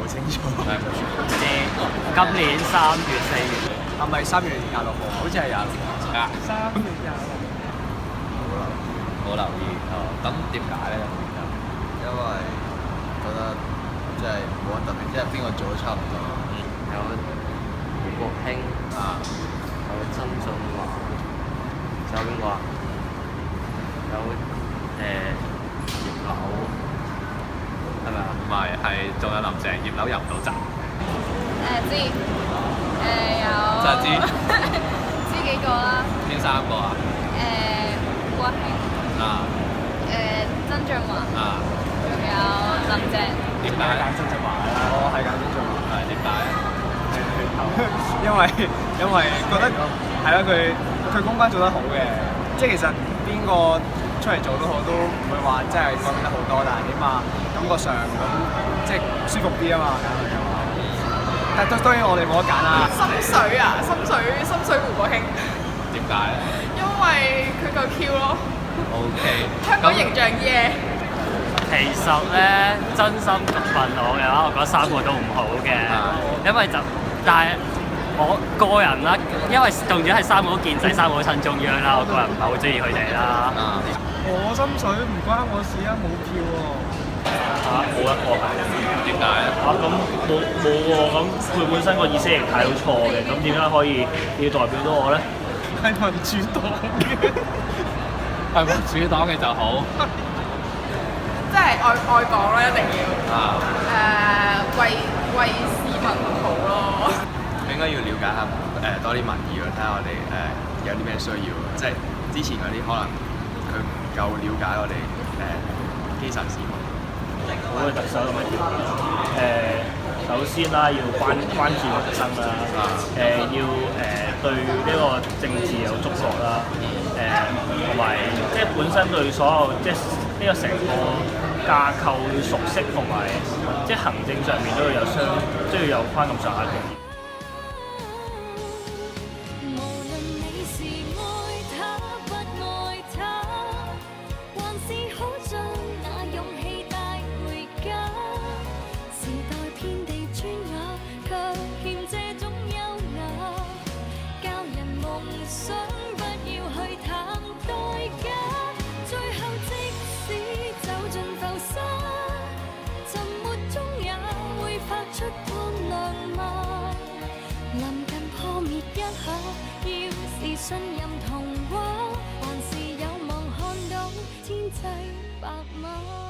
清楚。知今年3月4月，係咪3月26號？好似係26號。啊， 3月26號。冇留意哦。咁點解咧？因為覺得即係冇乜特別，即係邊個做都差唔多。有胡國興啊，有曾俊華，仲有邊個啊？有葉劉，係咪啊？唔係，係仲有林鄭，葉劉入唔到閘。知有真係知知幾個啦？邊3個啊？胡國興、啊曾俊華，啊，仲有林鄭。點解咧？曾俊華啦，我係揀曾俊華。係點解咧？因為覺得係啦，佢公關做得好嘅，即係其實邊個出嚟做都好，都唔會話真係講得好多，但係起碼感覺上咁即係舒服啲啊嘛，揀佢嘅話。但係當然我哋冇得揀啦。心水啊，心水胡國興，點解咧因為佢夠 Q 咯， ？OK，香港形象啲嘅。其實咧，真心問我嘅話，我覺得3個都唔好嘅，因為但係我個人啦，因為仲要係3個都建制，3個都親中央啦，我個人唔係好中意佢哋啦。我心水唔關我事啊，冇票喎。冇一個係。點解咧？咁冇喎，咁佢本身個意識形態都錯嘅，咁點解可以要代表到我咧？係民主黨嘅。係民主黨嘅就好。即係愛港啦，一定要為市民好咯。應該要了解下多啲民意咯，睇下我哋有啲咩需要。即係之前嗰啲可能佢唔夠了解我哋基層市民。好嘅特首嘅乜嘢？首先啦，要關注民生啦，要對呢個政治有觸覺啦，同埋即係本身對所有即係呢個成個架構要熟悉，同埋即係行政上面都要有翻咁上下經驗。要是信任童話，還是有望看到天際白馬。